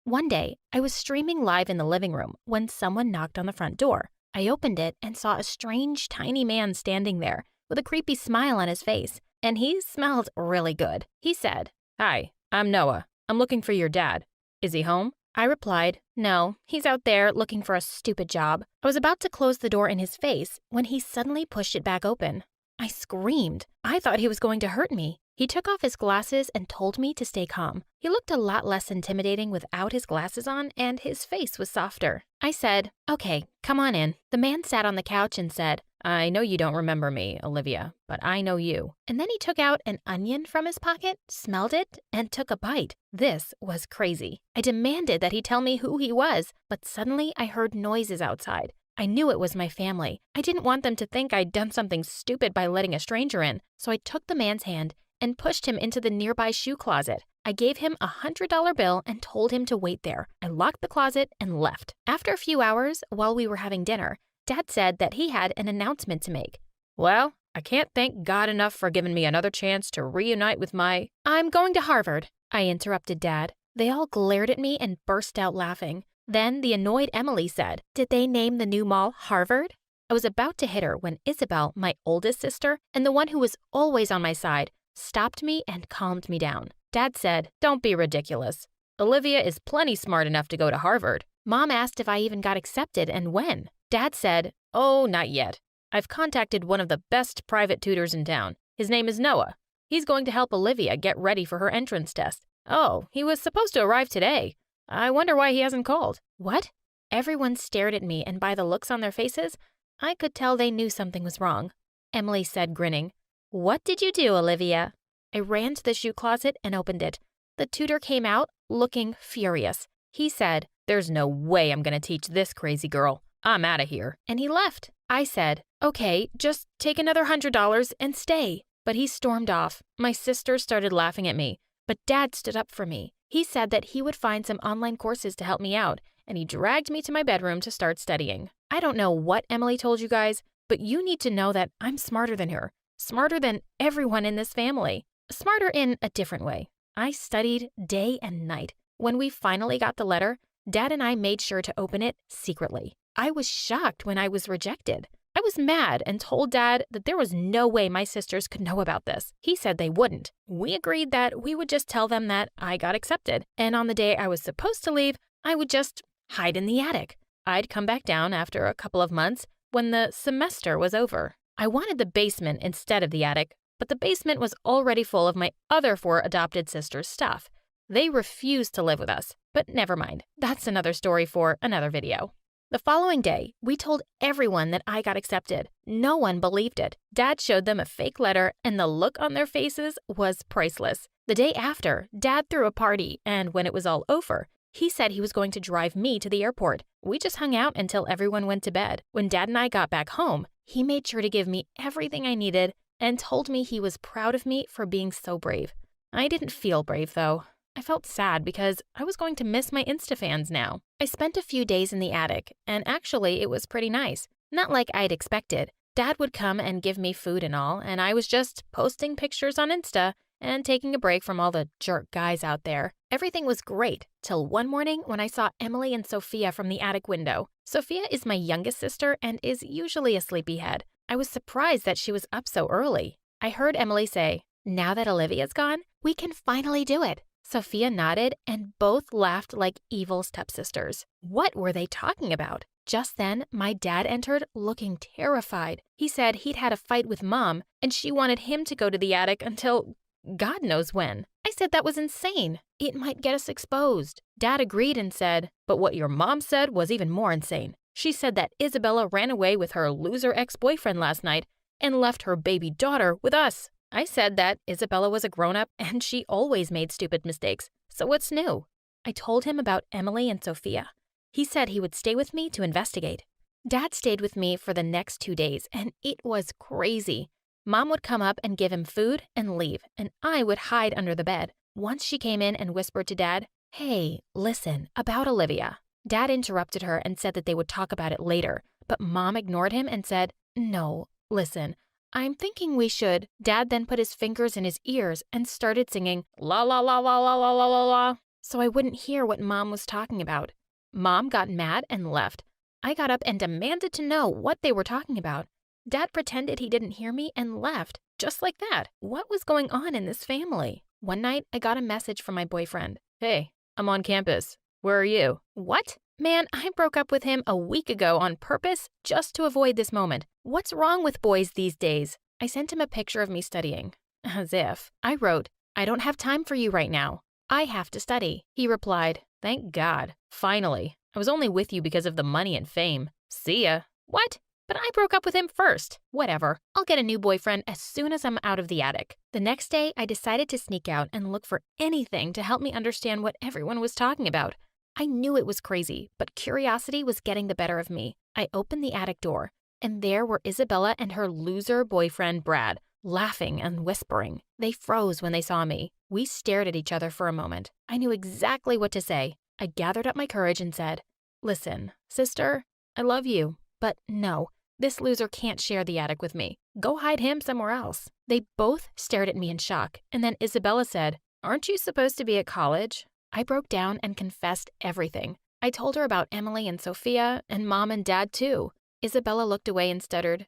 One day, I was streaming live in the living room when someone knocked on the front door. I opened it and saw a strange, tiny man standing there with a creepy smile on his face, and he smelled really good. He said, "Hi, I'm Noah. I'm looking for your dad. Is he home?" I replied, "No, he's out there looking for a stupid job." I was about to close the door in his face when he suddenly pushed it back open. I screamed. I thought he was going to hurt me. He took off his glasses and told me to stay calm. He looked a lot less intimidating without his glasses on, and his face was softer. I said, "Okay, come on in." The man sat on the couch and said, "I know you don't remember me, Olivia, but I know you." And then he took out an onion from his pocket, smelled it, and took a bite. This was crazy. I demanded that he tell me who he was, but suddenly I heard noises outside. I knew it was my family. I didn't want them to think I'd done something stupid by letting a stranger in, so I took the man's hand and pushed him into the nearby shoe closet. I gave him a $100 bill and told him to wait there. I locked the closet and left. After a few hours, while we were having dinner, Dad said that he had an announcement to make. "Well, I can't thank God enough for giving me another chance to reunite with my—" "I'm going to Harvard," I interrupted Dad. They all glared at me and burst out laughing. Then the annoyed Emily said, "Did they name the new mall Harvard?" I was about to hit her when Isabel, my oldest sister, and the one who was always on my side, stopped me and calmed me down. Dad said, "Don't be ridiculous. Olivia is plenty smart enough to go to Harvard." Mom asked if I even got accepted and when. Dad said, "Oh, not yet. I've contacted one of the best private tutors in town. His name is Noah. He's going to help Olivia get ready for her entrance test. Oh, he was supposed to arrive today. I wonder why he hasn't called." What? Everyone stared at me, and by the looks on their faces, I could tell they knew something was wrong. Emily said, grinning, "What did you do, Olivia?" I ran to the shoe closet and opened it. The tutor came out, looking furious. He said, "There's no way I'm going to teach this crazy girl. I'm out of here." And he left. I said, "Okay, just take another $100 and stay." But he stormed off. My sister started laughing at me, but Dad stood up for me. He said that he would find some online courses to help me out, and he dragged me to my bedroom to start studying. I don't know what Emily told you guys, but you need to know that I'm smarter than her. Smarter than everyone in this family. Smarter in a different way. I studied day and night. When we finally got the letter, Dad and I made sure to open it secretly. I was shocked when I was rejected. I was mad and told Dad that there was no way my sisters could know about this. He said they wouldn't. We agreed that we would just tell them that I got accepted, and on the day I was supposed to leave, I would just hide in the attic. I'd come back down after a couple of months when the semester was over. I wanted the basement instead of the attic, but the basement was already full of my other 4 adopted sisters' stuff. They refused to live with us, but never mind. That's another story for another video. The following day, we told everyone that I got accepted. No one believed it. Dad showed them a fake letter, and the look on their faces was priceless. The day after, Dad threw a party, and when it was all over, he said he was going to drive me to the airport. We just hung out until everyone went to bed. When Dad and I got back home, he made sure to give me everything I needed and told me he was proud of me for being so brave. I didn't feel brave, though. I felt sad because I was going to miss my Instafans now. I spent a few days in the attic, and actually it was pretty nice. Not like I'd expected. Dad would come and give me food and all, and I was just posting pictures on Insta and taking a break from all the jerk guys out there. Everything was great, till one morning when I saw Emily and Sophia from the attic window. Sophia is my youngest sister and is usually a sleepyhead. I was surprised that she was up so early. I heard Emily say, "Now that Olivia's gone, we can finally do it." Sophia nodded and both laughed like evil stepsisters. What were they talking about? Just then, my dad entered looking terrified. He said he'd had a fight with Mom and she wanted him to go to the attic until God knows when. I said that was insane. It might get us exposed. Dad agreed and said, "But what your mom said was even more insane. She said that Isabella ran away with her loser ex-boyfriend last night and left her baby daughter with us." I said that Isabella was a grown-up and she always made stupid mistakes, so what's new? I told him about Emily and Sophia. He said he would stay with me to investigate. Dad stayed with me for the next 2 days, and it was crazy. Mom would come up and give him food and leave, and I would hide under the bed. Once she came in and whispered to Dad, "Hey, listen, about Olivia." Dad interrupted her and said that they would talk about it later, but Mom ignored him and said, "No, listen, I'm thinking we should." Dad then put his fingers in his ears and started singing la la la la la la la la la. so I wouldn't hear what Mom was talking about. Mom got mad and left. I got up and demanded to know what they were talking about. Dad pretended he didn't hear me and left, just like that. What was going on in this family? One night, I got a message from my boyfriend. Hey, I'm on campus. Where are you? What? Man, I broke up with him a week ago on purpose just to avoid this moment. What's wrong with boys these days? I sent him a picture of me studying. As if. I wrote, I don't have time for you right now. I have to study. He replied, thank God. Finally. I was only with you because of the money and fame. See ya. What? But I broke up with him first. Whatever. I'll get a new boyfriend as soon as I'm out of the attic. The next day, I decided to sneak out and look for anything to help me understand what everyone was talking about. I knew it was crazy, but curiosity was getting the better of me. I opened the attic door, and there were Isabella and her loser boyfriend, Brad, laughing and whispering. They froze when they saw me. We stared at each other for a moment. I knew exactly what to say. I gathered up my courage and said, listen, sister, I love you, but no, this loser can't share the attic with me. Go hide him somewhere else. They both stared at me in shock, and then Isabella said, aren't you supposed to be at college? I broke down and confessed everything. I told her about Emily and Sophia, and Mom and Dad too. Isabella looked away and stuttered,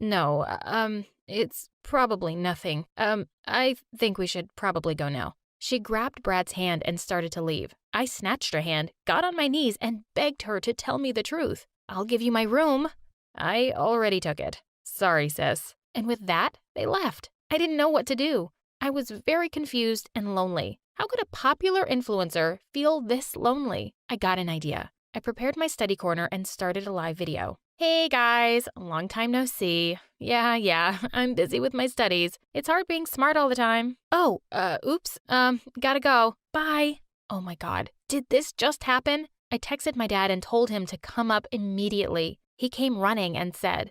no, it's probably nothing. I think we should probably go now. She grabbed Brad's hand and started to leave. I snatched her hand, got on my knees, and begged her to tell me the truth. I'll give you my room. I already took it. Sorry, sis. And with that, they left. I didn't know what to do. I was very confused and lonely. How could a popular influencer feel this lonely? I got an idea. I prepared my study corner and started a live video. Hey guys, long time no see. Yeah, I'm busy with my studies. It's hard being smart all the time. Oops, gotta go. Bye. Oh my God, did this just happen? I texted my dad and told him to come up immediately. He came running and said,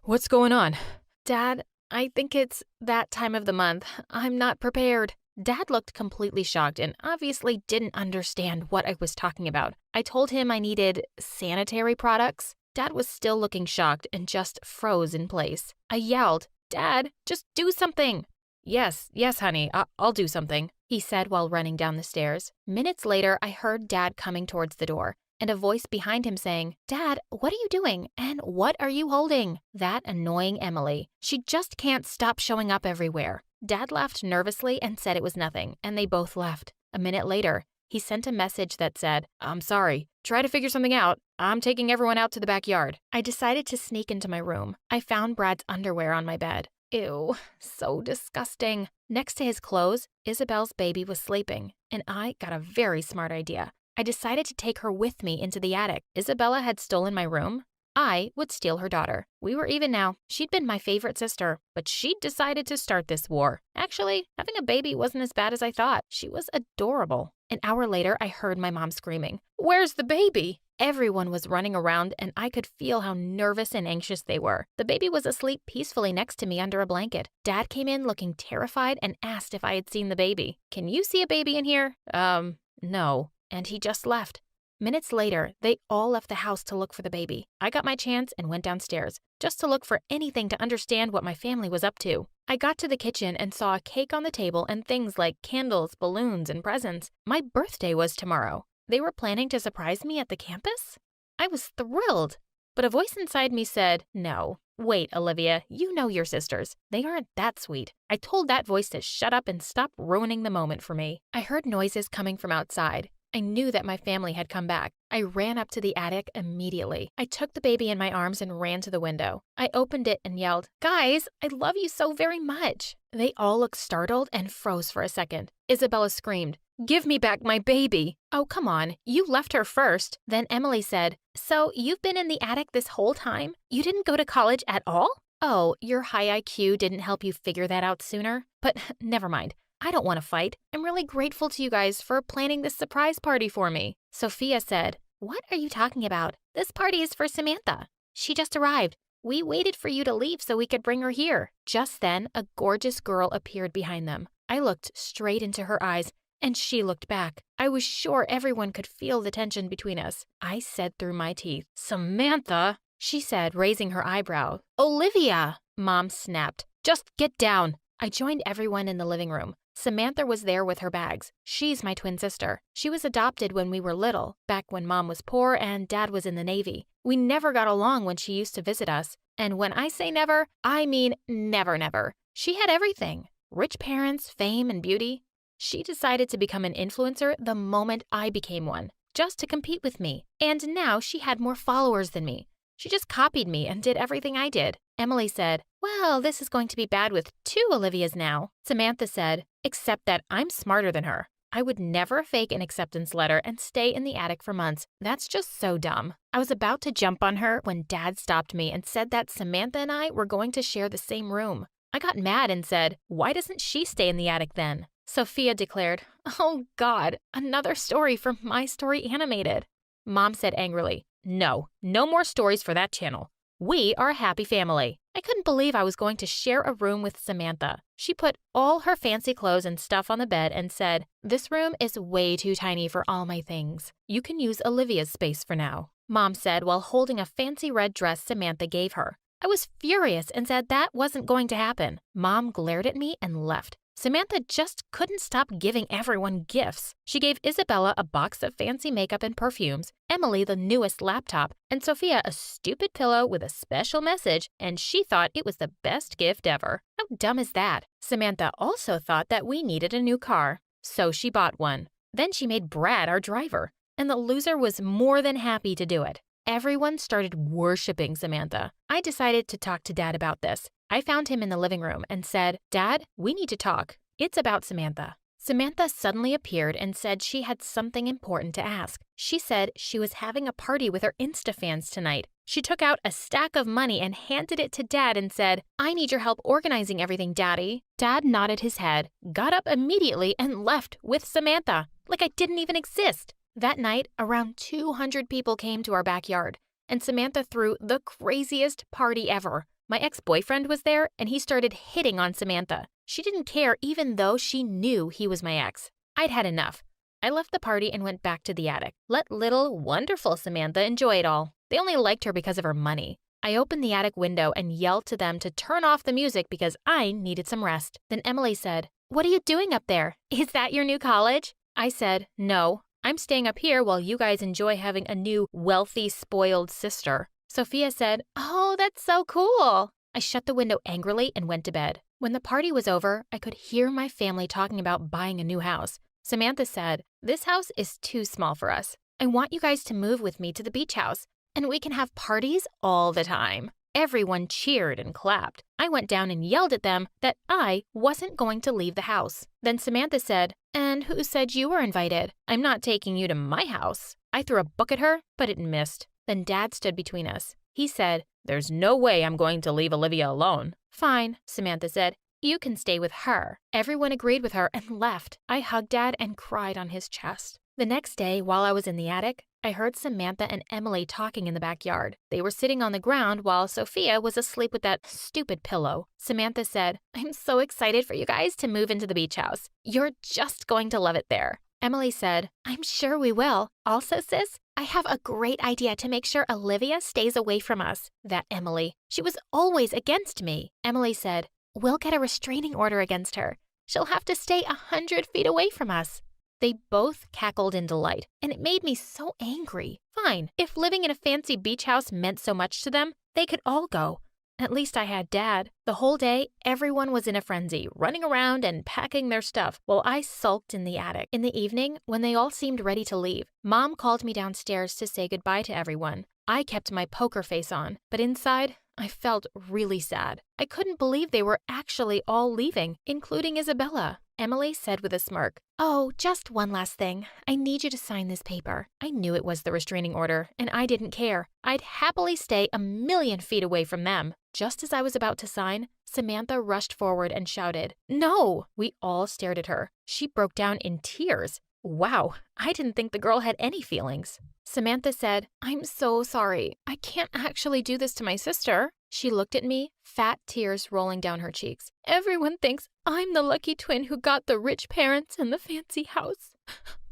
what's going on? Dad, I think it's that time of the month. I'm not prepared. Dad looked completely shocked and obviously didn't understand what I was talking about. I told him I needed sanitary products. Dad was still looking shocked and just froze in place. I yelled, Dad, just do something. Yes, honey, I'll do something, he said while running down the stairs. Minutes later, I heard Dad coming towards the door and a voice behind him saying, Dad, what are you doing? And what are you holding? That annoying Emily. She just can't stop showing up everywhere. Dad laughed nervously and said it was nothing, and they both left. A minute later, he sent a message that said, I'm sorry. Try to figure something out. I'm taking everyone out to the backyard. I decided to sneak into my room. I found Brad's underwear on my bed. Ew, so disgusting. Next to his clothes, Isabel's baby was sleeping, and I got a very smart idea. I decided to take her with me into the attic. Isabella had stolen my room. I would steal her daughter. We were even now. She'd been my favorite sister, but she'd decided to start this war. Actually, having a baby wasn't as bad as I thought. She was adorable. An hour later, I heard my mom screaming, Where's the baby? Everyone was running around, and I could feel how nervous and anxious they were. The baby was asleep peacefully next to me under a blanket. Dad came in looking terrified and asked if I had seen the baby. Can you see a baby in here? No. And he just left. Minutes later, they all left the house to look for the baby. I got my chance and went downstairs, just to look for anything to understand what my family was up to. I got to the kitchen and saw a cake on the table and things like candles, balloons, and presents. My birthday was tomorrow. They were planning to surprise me at the campus? I was thrilled. But a voice inside me said, no. Wait, Olivia, you know your sisters. They aren't that sweet. I told that voice to shut up and stop ruining the moment for me. I heard noises coming from outside. I knew that my family had come back. I ran up to the attic immediately. I took the baby in my arms and ran to the window. I opened it and yelled, Guys, I love you so very much. They all looked startled and froze for a second. Isabella screamed, Give me back my baby. Oh, come on. You left her first. Then Emily said, So you've been in the attic this whole time? You didn't go to college at all? Oh, your high IQ didn't help you figure that out sooner? But never mind. I don't want to fight. I'm really grateful to you guys for planning this surprise party for me. Sophia said, What are you talking about? This party is for Samantha. She just arrived. We waited for you to leave so we could bring her here. Just then, a gorgeous girl appeared behind them. I looked straight into her eyes, and she looked back. I was sure everyone could feel the tension between us. I said through my teeth, Samantha, she said, raising her eyebrow. Olivia, Mom snapped. Just get down. I joined everyone in the living room. Samantha was there with her bags. She's my twin sister. She was adopted when we were little, back when Mom was poor and Dad was in the Navy. We never got along when she used to visit us. And when I say never, I mean never, never. She had everything. Rich parents, fame, and beauty. She decided to become an influencer the moment I became one, just to compete with me. And now she had more followers than me. She just copied me and did everything I did. Emily said, well, this is going to be bad with 2 Olivias now. Samantha said, except that I'm smarter than her. I would never fake an acceptance letter and stay in the attic for months. That's just so dumb. I was about to jump on her when Dad stopped me and said that Samantha and I were going to share the same room. I got mad and said, why doesn't she stay in the attic then? Sophia declared, oh God, another story from My Story Animated. Mom said angrily, no more stories for that channel. We are a happy family. I couldn't believe I was going to share a room with Samantha. She put all her fancy clothes and stuff on the bed and said, this room is way too tiny for all my things. You can use Olivia's space for now, Mom said while holding a fancy red dress Samantha gave her. I was furious and said that wasn't going to happen. Mom glared at me and left. Samantha just couldn't stop giving everyone gifts. She gave Isabella a box of fancy makeup and perfumes, Emily the newest laptop, and Sophia a stupid pillow with a special message, and she thought it was the best gift ever. How dumb is that? Samantha also thought that we needed a new car, so she bought one. Then she made Brad our driver, and the loser was more than happy to do it. Everyone started worshiping Samantha. I decided to talk to Dad about this. I found him in the living room and said, Dad, we need to talk. It's about Samantha. Samantha suddenly appeared and said she had something important to ask. She said she was having a party with her Insta fans tonight. She took out a stack of money and handed it to Dad and said, I need your help organizing everything, Daddy. Dad nodded his head, got up immediately, and left with Samantha, like I didn't even exist. That night, around 200 people came to our backyard, and Samantha threw the craziest party ever. My ex-boyfriend was there, and he started hitting on Samantha. She didn't care even though she knew he was my ex. I'd had enough. I left the party and went back to the attic. Let little, wonderful Samantha enjoy it all. They only liked her because of her money. I opened the attic window and yelled to them to turn off the music because I needed some rest. Then Emily said, what are you doing up there? Is that your new college? I said, no. I'm staying up here while you guys enjoy having a new, wealthy, spoiled sister. Sophia said, oh, that's so cool. I shut the window angrily and went to bed. When the party was over, I could hear my family talking about buying a new house. Samantha said, this house is too small for us. I want you guys to move with me to the beach house, and we can have parties all the time. Everyone cheered and clapped. I went down and yelled at them that I wasn't going to leave the house. Then Samantha said, and who said you were invited? I'm not taking you to my house. I threw a book at her, but it missed. Then Dad stood between us. He said, there's no way I'm going to leave Olivia alone. Fine, Samantha said. You can stay with her. Everyone agreed with her and left. I hugged Dad and cried on his chest. The next day, while I was in the attic, I heard Samantha and Emily talking in the backyard. They were sitting on the ground while Sophia was asleep with that stupid pillow. Samantha said, I'm so excited for you guys to move into the beach house. You're just going to love it there. Emily said, I'm sure we will. Also, sis, I have a great idea to make sure Olivia stays away from us. That Emily. She was always against me. Emily said, we'll get a restraining order against her. She'll have to stay 100 feet away from us. They both cackled in delight, and it made me so angry. Fine, if living in a fancy beach house meant so much to them, they could all go. At least I had Dad. The whole day, everyone was in a frenzy, running around and packing their stuff, while I sulked in the attic. In the evening, when they all seemed ready to leave, Mom called me downstairs to say goodbye to everyone. I kept my poker face on, but inside, I felt really sad. I couldn't believe they were actually all leaving, including Isabella. Emily said with a smirk, oh, just one last thing. I need you to sign this paper. I knew it was the restraining order, and I didn't care. I'd happily stay 1,000,000 feet away from them. Just as I was about to sign, Samantha rushed forward and shouted, no! We all stared at her. She broke down in tears. Wow, I didn't think the girl had any feelings. Samantha said, I'm so sorry. I can't actually do this to my sister. She looked at me, fat tears rolling down her cheeks. Everyone thinks I'm the lucky twin who got the rich parents and the fancy house.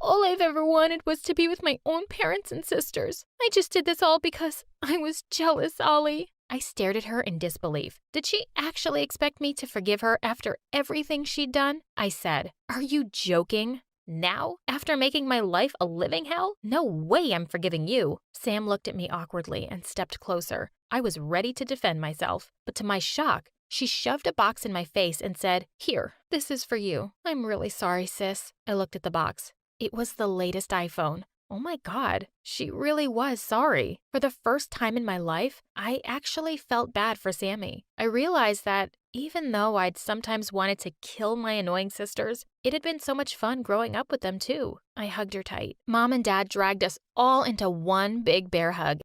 All I've ever wanted was to be with my own parents and sisters. I just did this all because I was jealous, Ollie. I stared at her in disbelief. Did she actually expect me to forgive her after everything she'd done? I said, "Are you joking? Now? After making my life a living hell? No way I'm forgiving you." Sam looked at me awkwardly and stepped closer. I was ready to defend myself, but to my shock, she shoved a box in my face and said, "Here, this is for you." "I'm really sorry, sis." I looked at the box. It was the latest iPhone. Oh my God, she really was sorry. For the first time in my life, I actually felt bad for Sammy. I realized that even though I'd sometimes wanted to kill my annoying sisters, it had been so much fun growing up with them too. I hugged her tight. Mom and Dad dragged us all into one big bear hug,